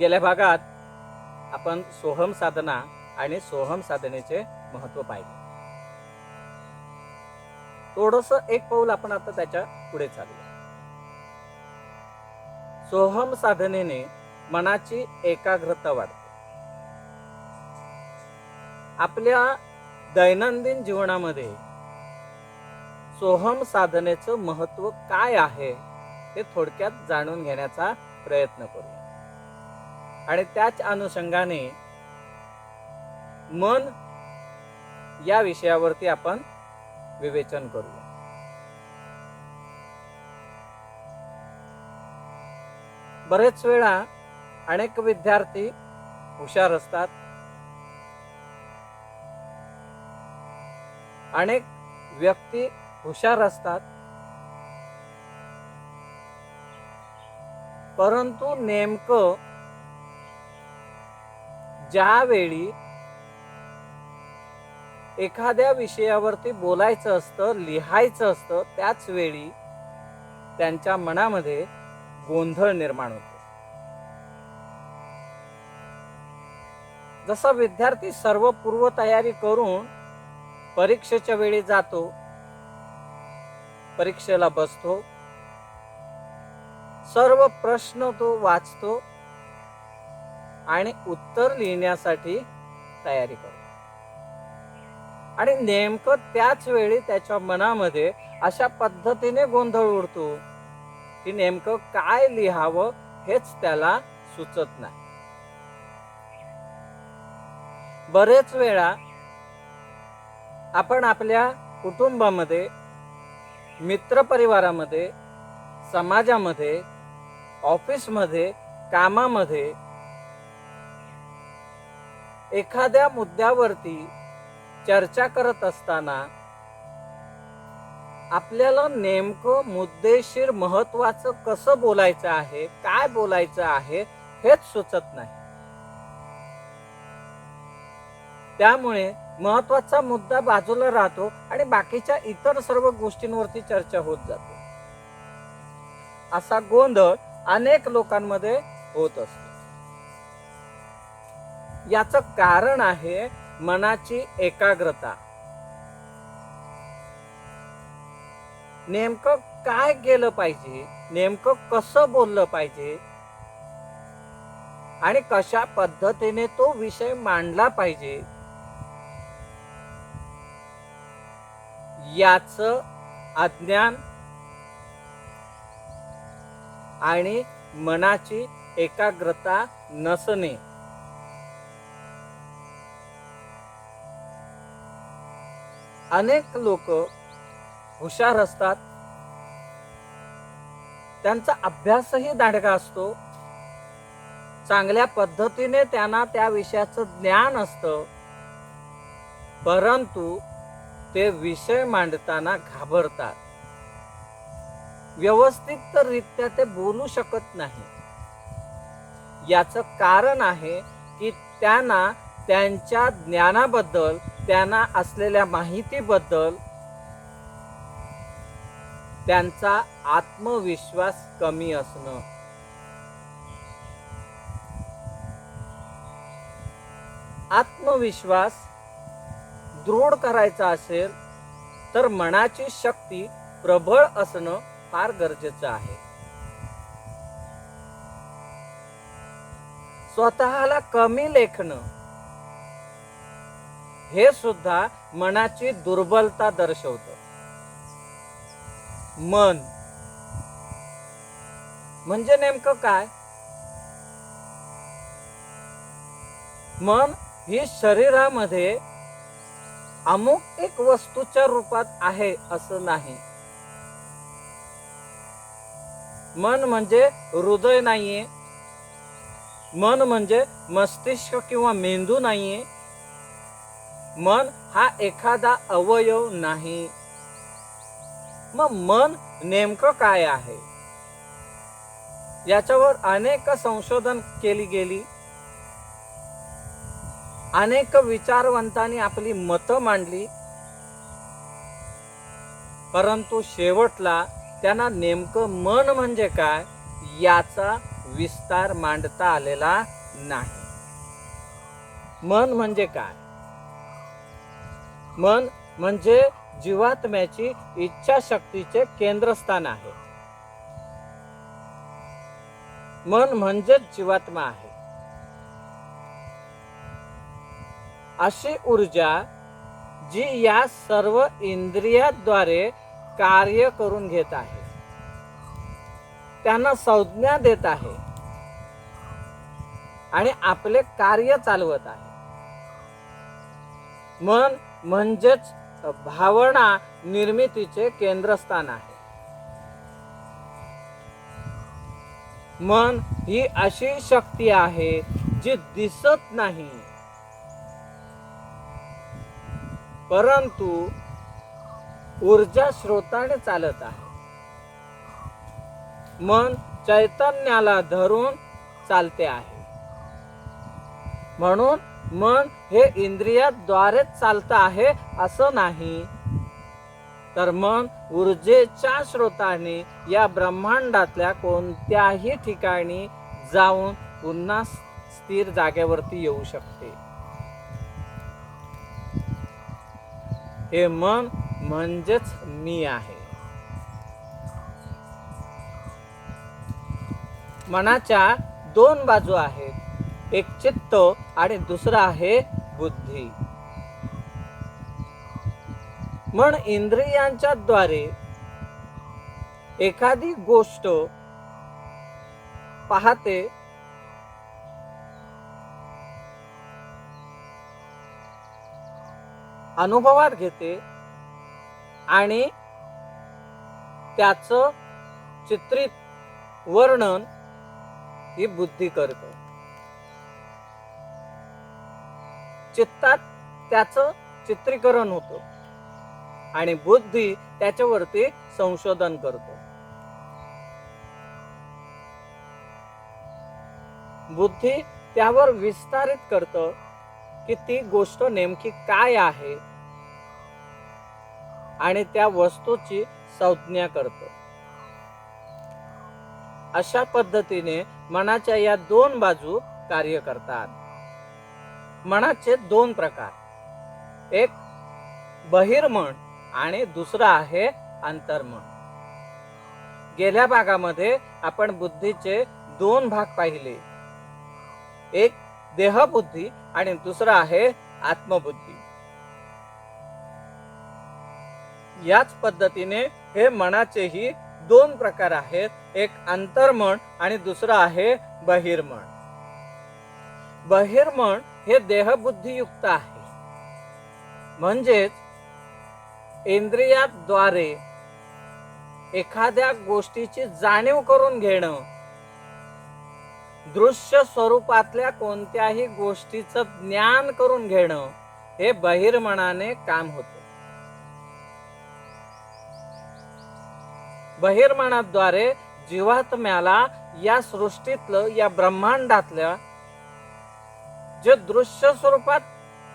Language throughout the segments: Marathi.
गेल्या भागात आपण सोहम साधना आणि सोहम साधनेचे महत्त्व पाहिले. थोडस एक पाऊल आपण आता त्याच्या पुढे चालूया. सोहम साधनेने मनाची एकाग्रता वाढते. आपल्या दैनंदिन जीवनामध्ये सोहम साधनेचं महत्त्व काय आहे हे थोडक्यात जाणून घेण्याचा प्रयत्न करूया. आणि त्याच अनुषंगाने मन या विषयावरती आपण विवेचन करूया. बरेच वेळा अनेक विद्यार्थी हुशार असतात, अनेक व्यक्ती हुशार असतात, परंतु नेमकं ज्यावेळी एखाद्या विषयावरती बोलायचं असतं, लिहायचं असतं, त्याच वेळी त्यांच्या मनामध्ये गोंधळ निर्माण होतो. जसा विद्यार्थी सर्व पूर्व तयारी करून परीक्षेच्या वेळी जातो, परीक्षेला बसतो, सर्व प्रश्न तो वाचतो आणि उत्तर लिहिण्यासाठी तयारी करतो. आणि नेमकं त्याच वेळी त्याच्या मनामध्ये अशा पद्धतीने गोंधळ उडतो की नेमकं काय लिहावं हेच त्याला सुचत नाही. बरेच वेळा आपण आपल्या कुटुंबामध्ये, मित्रपरिवारामध्ये, समाजामध्ये, ऑफिसमध्ये, कामामध्ये एखाद्या मुद्द्यावरती चर्चा करत असताना आपल्याला नेमकं मुद्देशीर महत्वाचं कसं बोलायचं आहे, काय बोलायचं आहे हेच सुचत नाही. त्यामुळे महत्वाचा मुद्दा बाजूला राहतो आणि बाकीच्या इतर सर्व गोष्टींवरती चर्चा होत जाते. असा गोंधळ अनेक लोकांमध्ये होत असतो. याचं कारण आहे मनाची एकाग्रता. नेमकं काय केलं पाहिजे, नेमकं कसं बोललं पाहिजे आणि कशा पद्धतीने तो विषय मांडला पाहिजे याचं अज्ञान आणि मनाची एकाग्रता नसणे अनेक लोक हुशार असतात, त्यांचा अभ्यासही दांडगा असतो, चांगल्या पद्धतीने त्यांना त्या विषयाचं ज्ञान असतं, परंतु ते विषय मांडताना घाबरतात, व्यवस्थितरित्या ते बोलू शकत नाही. याचं कारण आहे की त्यांना त्यांच्या ज्ञानाबद्दल, त्यांना असलेल्या माहितीबद्दल त्यांचा आत्मविश्वास कमी असणं. आत्मविश्वास दृढ करायचा असेल तर मनाची शक्ती प्रबळ असणं फार गरजेचं आहे. स्वतःला कमी लेखणं हे सुद्धा मनाची दुर्बलता दर्शवतं. मन म्हणजे नेमकं काय? मन ही शरीरामध्ये अमुक एक वस्तूच्या रूपात आहे असं नाही. मन म्हणजे हृदय नाहीये, मन म्हणजे मस्तिष्क किंवा मेंदू नाहीये, मन हा एखादा अवयव नाही. मग मन नेमकं काय आहे याच्यावर अनेक संशोधन केली गेली, अनेक विचारवंतांनी आपली मतं मांडली, परंतु शेवटला त्यांना नेमकं मन म्हणजे काय याचा विस्तार मांडता आलेला नाही. मन म्हणजे काय? मन म्हणजे जीवात्म्याची इच्छाशक्तीचे केंद्रस्थान आहे. मन म्हणजेच जीवात्मा आहे. अशी ऊर्जा जी या सर्व इंद्रियाद्वारे कार्य करून घेत आहे, त्यांना संज्ञा देत आहे आणि आपले कार्य चालवत आहे. मन म्हणजेच भावना निर्मितीचे केंद्रस्थान आहे. मन ही अशी शक्ती आहे जी दिसत नाही, परंतु ऊर्जा स्रोताने चालत आहे. मन चैतन्याला धरून चालते आहे. म्हणून मन हे इंद्रियाद्वारेच चालतं आहे असं नाही, तर मन ऊर्जेच्या स्रोताने या ब्रह्मांडातल्या कोणत्याही ठिकाणी जाऊन पुन्हा स्थिर जागेवरती येऊ शकते. हे मन म्हणजेच मी आहे. मनाच्या दोन बाजू आहेत, एक चित्त आणि दुसरा आहे बुद्धी. मन इंद्रियांच्या द्वारे एखादी गोष्ट पाहते, अनुभवात घेते आणि त्याचं चित्रित वर्णन ही बुद्धी करते. चित्तात त्याचं चित्रीकरण होतं आणि बुद्धी त्याच्यावरती संशोधन करतो. बुद्धी त्यावर विस्तारित करतं की ती गोष्ट नेमकी काय आहे आणि त्या वस्तूची संज्ञा करतं. अशा पद्धतीने मनाच्या या दोन बाजू कार्य करतात. मनाचे दोन प्रकार, एक बहिर्मन आणि दुसरा आहे अंतर्मन. गेल्या भागामध्ये आपण बुद्धीचे दोन भाग पाहिले, एक देहबुद्धी आणि दुसरा आहे आत्मबुद्धी. याच पद्धतीने हे मनाचेही दोन प्रकार आहेत, एक अंतर्मन आणि दुसरा आहे बहिर्मन. बहिर्मन हे देहबुद्धियुक्त आहे, म्हणजेच इंद्रियाद्वारे एखाद्या गोष्टीची जाणीव करून घेणं, दृश्य स्वरूपातल्या कोणत्याही गोष्टीचं ज्ञान करून घेणं हे बहिर्मनाने काम होतं. बहिर्मनाद्वारे जीवात्म्याला या सृष्टीतलं, या ब्रह्मांडातल्या जे दृश्य स्वरूपात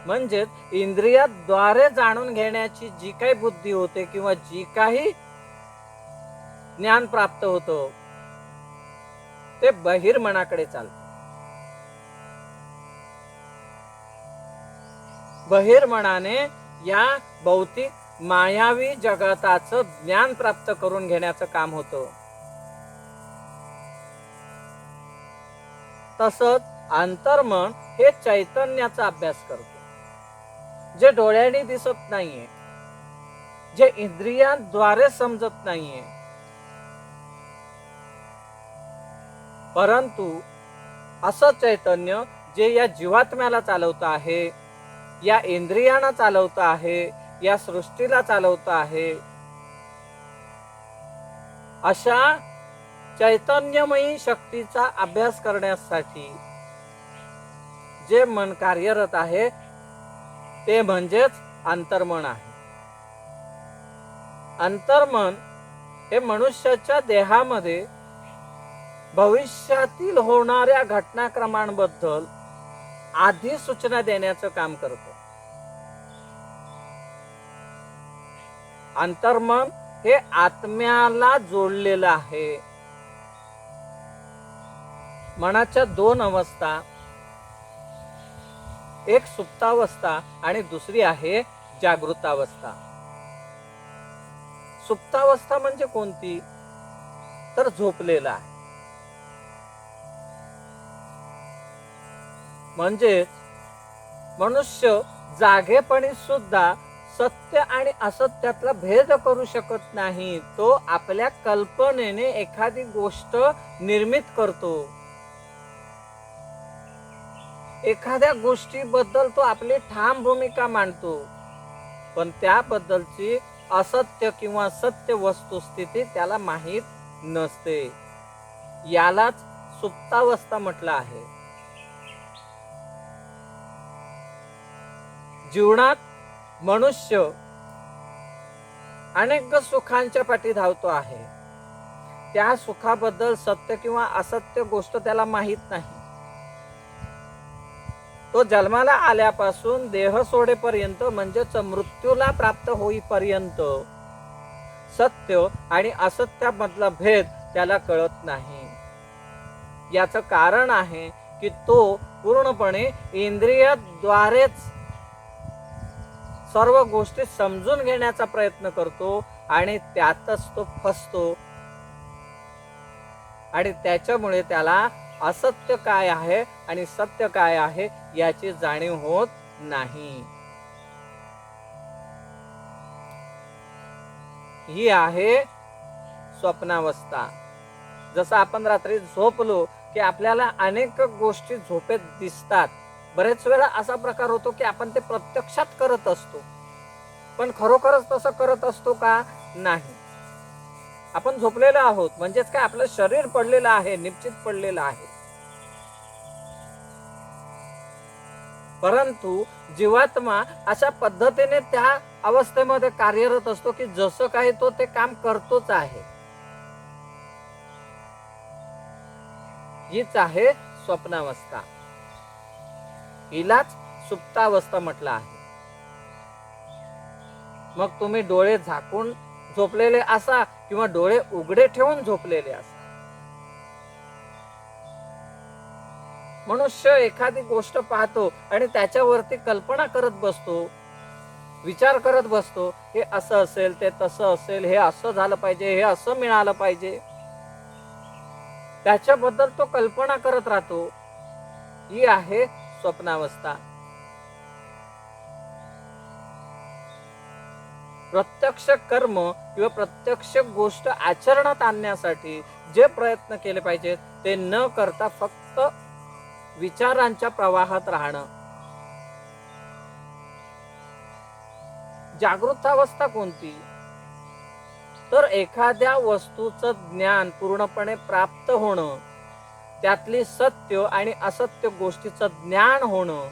म्हणजेच इंद्रियाद्वारे जाणून घेण्याची जी काही बुद्धी होते किंवा जी काही ज्ञान प्राप्त होतं ते बहिर्मनाकडे चालतं. बहिर्मनाने या भौतिक मायावी जगताचं ज्ञान प्राप्त करून घेण्याचं काम होतं. तसंच अंतर्मन हे चैतन्याचा अभ्यास करतो, जे डोळ्यांनी दिसत नाहीये, जे इंद्रियांद्वारे समजत नाहीये, परंतु असं चैतन्य जे या जीवात्म्याला चालवतं आहे, या इंद्रियांना चालवतं आहे, या सृष्टीला चालवतं आहे, अशा चैतन्यमयी शक्तीचा अभ्यास करण्यासाठी जे मन कार्यरत आहे ते म्हणजेच अंतर्मन आहे. अंतर्मन हे मनुष्याच्या देहामध्ये भविष्यातील होणाऱ्या घटनाक्रमांबद्दल आधी सूचना देण्याचं काम करतं. अंतर्मन हे आत्म्याला जोडलेलं आहे. मनाच्या दोन अवस्था, एक सुप्तावस्था आणि दुसरी आहे जागृतावस्था. सुप्तावस्था म्हणजे कोणती? तर झोपलेला आहे. म्हणजे मनुष्य जागेपणी सुद्धा सत्य आणि असत्यातला भेद करू शकत नाही. तो आपल्या कल्पनेने एखादी गोष्ट निर्मित करतो. एखाद्या गोष्टीबद्दल तो आपली ठाम भूमिका मांडतो, पण त्याबद्दलची असत्य किंवा सत्य वस्तुस्थिती त्याला माहीत नसते. यालाच सुप्तावस्था म्हटलं आहे. जीवनात मनुष्य अनेक सुखांच्या पाठी धावतो आहे. त्या सुखाबद्दल सत्य किंवा असत्य गोष्ट त्याला माहीत नाही. तो जन्माला आल्यापासून देह सोडेपर्यंत म्हणजेच मृत्यूला प्राप्त होईपर्यंत सत्य आणि असत्यामधला भेद त्याला कळत नाही. याचं कारण आहे की तो पूर्णपणे इंद्रियाद्वारेच सर्व गोष्टी समजून घेण्याचा प्रयत्न करतो आणि त्यातच तो फसतो. आणि त्याच्यामुळे त्याला असत्य काय आहे आणि सत्य काय आहे याची जाणीव होत नाही. ही आहे स्वप्नावस्था. जसं आपण रात्री झोपलो की आपल्याला अनेक गोष्टी झोपेत दिसतात. बरेच वेळा असा प्रकार होतो की आपण ते प्रत्यक्षात करत असतो, पण खरोखरच तसं करत असतो का? नाही. आपण झोपलेलो आहोत म्हणजेच काय, आपलं शरीर पडलेलं आहे, निश्चित पडलेलं आहे. परंतु जीवात्मा अशा पद्धतीने त्या अवस्थेमध्ये कार्यरत असतो की जसं काही तो ते काम करतोच आहे. हीच आहे स्वप्नावस्था. हिलाच सुप्तावस्था म्हटलं आहे. मग तुम्ही डोळे झाकून झोपलेले असा किंवा डोळे उघडे ठेवून झोपलेले असा, मनुष्य एखादी गोष्ट पाहतो आणि त्याच्यावरती कल्पना करत बसतो, विचार करत बसतो. हे असं असेल, ते तसं असेल, हे असं झालं पाहिजे, हे असं मिळालं पाहिजे. त्याच्याबद्दल तो कल्पना करत राहतो. ही आहे स्वप्नावस्था. प्रत्यक्ष कर्म किंवा प्रत्यक्ष गोष्ट आचरणात आणण्यासाठी जे प्रयत्न केले पाहिजेत ते न करता फक्त विचारांच्या प्रवाहात राहणं. जागृतावस्था कोणती? तर एखाद्या वस्तूचं ज्ञान पूर्णपणे प्राप्त होणं, त्यातली सत्य आणि असत्य गोष्टीचं ज्ञान होणं,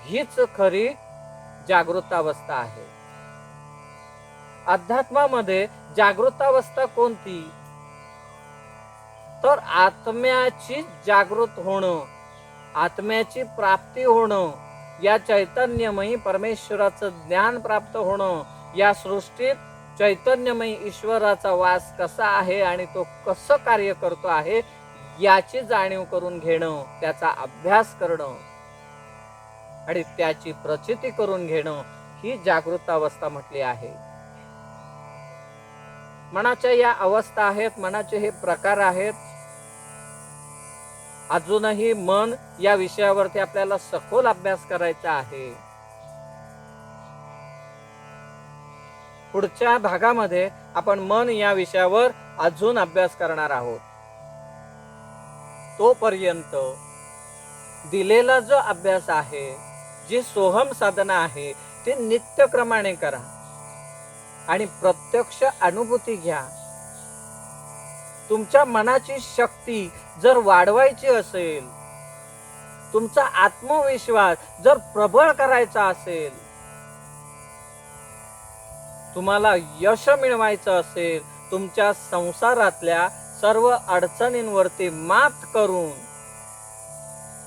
हीच खरी जागृतावस्था आहे. अध्यात्मामध्ये जागृतावस्था कोणती? तर आत्म्याची जागृत होणं, आत्म्याची प्राप्ती होणं, या चैतन्यमयी परमेश्वराचं ज्ञान प्राप्त होणं, या सृष्टीत चैतन्यमयी ईश्वराचा वास कसा आहे आणि तो कसं कार्य करतो आहे याची जाणीव करून घेणं, त्याचा अभ्यास करणं आणि त्याची प्रचिती करून घेणं, ही जागृतावस्था म्हटली आहे. मनाच्या या अवस्था आहेत, मनाचे हे प्रकार आहेत. अजूनही मन या विषयावरती आपल्याला सखोल अभ्यास करायचा आहे. पुढच्या भागामध्ये आपण मन या विषयावर अजून अभ्यास करणार आहोत. तोपर्यंत दिलेला जो अभ्यास आहे, जी सोहम साधना आहे, ती नित्यक्रमाने करा आणि प्रत्यक्ष अनुभूती घ्या. तुमच्या मनाची शक्ती जर वाढवायची असेल, तुमचा आत्मविश्वास जर प्रबळ करायचा असेल, तुम्हाला यश मिळवायचं असेल, तुमच्या संसारातल्या सर्व अडचणींवरती मात करून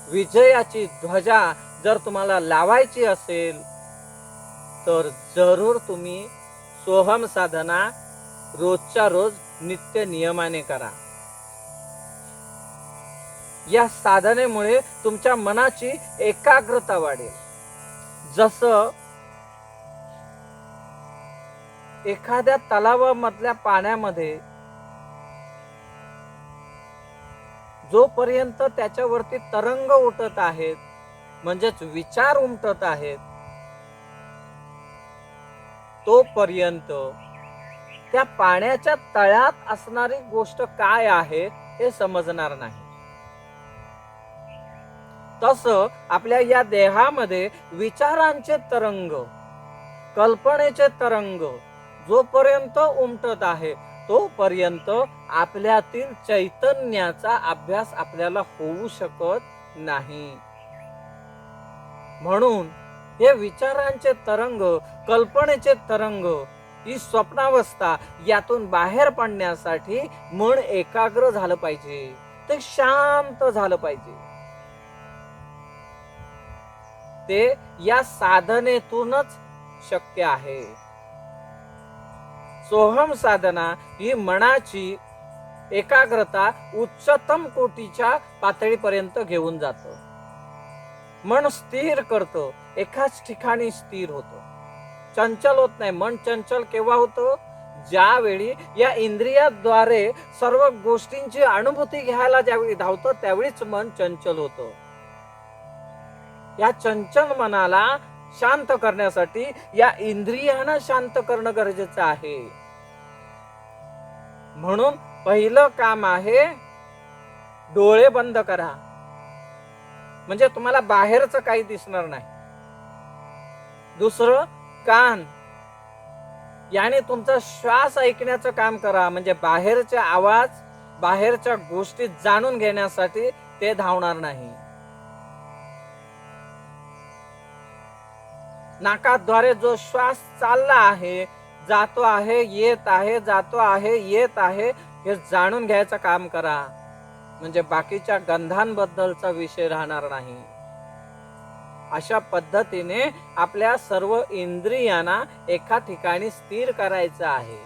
विजयाची ध्वजा जर तुम्हाला लावायची असेल, तर जरूर तुम्ही सोहम साधना रोजच्या रोज नित्य नियमाने करा. या साधनेमुळे तुमच्या मनाची एकाग्रता वाढेल. जसं एखाद्या तलावामधल्या पाण्यामध्ये जोपर्यंत त्याच्यावरती तरंग उठत आहेत, म्हणजेच विचार उमटत आहेत, तोपर्यंत त्या पाण्याच्या तळ्यात असणारी गोष्ट काय आहे हे समजणार नाही. तसं आपल्या या देहामध्ये विचारांचे तरंग, कल्पनेचे तरंग जोपर्यंत उमटत आहे, तोपर्यंत आपल्यातील चैतन्याचा अभ्यास आपल्याला होऊ शकत नाही. म्हणून हे विचारांचे तरंग, कल्पनेचे तरंग, ही स्वप्नावस्था, यातून बाहेर पडण्यासाठी मन एकाग्र झालं पाहिजे, ते शांत झालं पाहिजे. ते या साधनेतूनच शक्य आहे. सोहम साधना ही मनाची एकाग्रता उच्चतम कोटीच्या पातळीपर्यंत घेऊन जातं. मन स्थिर करतं, एकाच ठिकाणी स्थिर होतं, चंचल होत नाही. मन चंचल केव्हा होतं? ज्यावेळी या इंद्रियाद्वारे सर्व गोष्टींची अनुभूती घ्यायला ज्यावेळी धावतं, त्यावेळीच मन चंचल होतं. या चंचल मनाला शांत करण्यासाठी या इंद्रियांना शांत करणं गरजेचं आहे. म्हणून पहिलं काम आहे, डोळे बंद करा, म्हणजे तुम्हाला बाहेरचं काही दिसणार नाही. दुसरं, कान, याने तुमचा श्वास ऐकण्याचं काम करा, म्हणजे बाहेरचे आवाज, बाहेरच्या गोष्टी जाणून घेण्यासाठी ते धावणार नाही. नाकाद्वारे जो श्वास चालला आहे, जातो आहे, येत आहे, जातो आहे, येत आहे, हे जाणून घ्यायचं काम करा, म्हणजे बाकीच्या गंधांबद्दलचा विषय राहणार नाही. अशा पद्धतीने आपल्या सर्व इंद्रियांना एका ठिकाणी स्थिर करायचं आहे.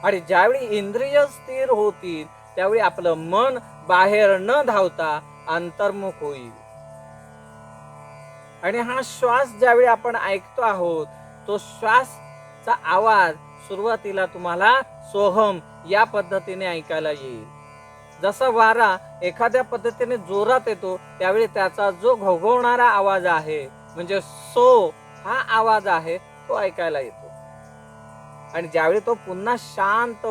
आणि ज्यावेळी इंद्रिय स्थिर होतील, त्यावेळी आपलं मन बाहेर न धावता अंतर्मुख होईल. आणि हा श्वास ज्यावेळी आपण ऐकतो आहोत, तो श्वासचा आवाज सुरुवातीला तुम्हाला सोहम या पद्धतीने ऐकायला येईल. जसा वारा एखाद्या पद्धतीने जोरात येतो, त्यावेळी त्याचा जो घवघवणारा आवाज आहे, म्हणजे सो हा आवाज आहे, तो ऐकायला येतो. आणि ज्यावेळी तो पुन्हा शांत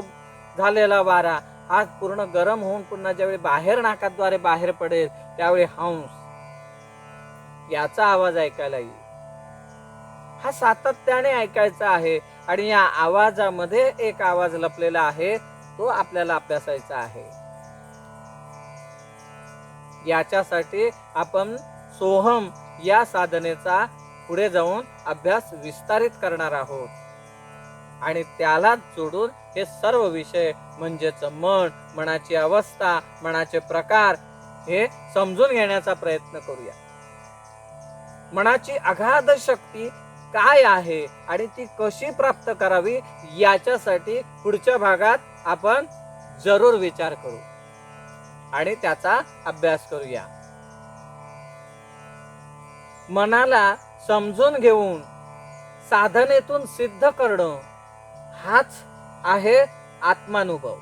झालेला वारा हा पूर्ण गरम होऊन पुन्हा ज्यावेळी बाहेर नाकाद्वारे बाहेर पडेल, त्यावेळी हंस याचा आवाज ऐकायला येईल. हा सातत्याने ऐकायचा आहे. आणि या आवाजामध्ये एक आवाज लपलेला आहे, तो आपल्याला अभ्यासायचा आहे. याच्यासाठी आपण सोहम या साधनेचा पुढे जाऊन अभ्यास विस्तारित करणार आहोत. आणि त्याला जोडून हे सर्व विषय, म्हणजेच मन, मनाची अवस्था, मनाचे प्रकार, हे समजून घेण्याचा प्रयत्न करूया. मनाची अगाध शक्ती काय आहे आणि ती कशी प्राप्त करावी, याच्यासाठी पुढच्या भागात आपण जरूर विचार करू आणि त्याचा अभ्यास करूया. मनाला समजून घेऊन साधनेतून सिद्ध करणं हाच आहे आत्मानुभव.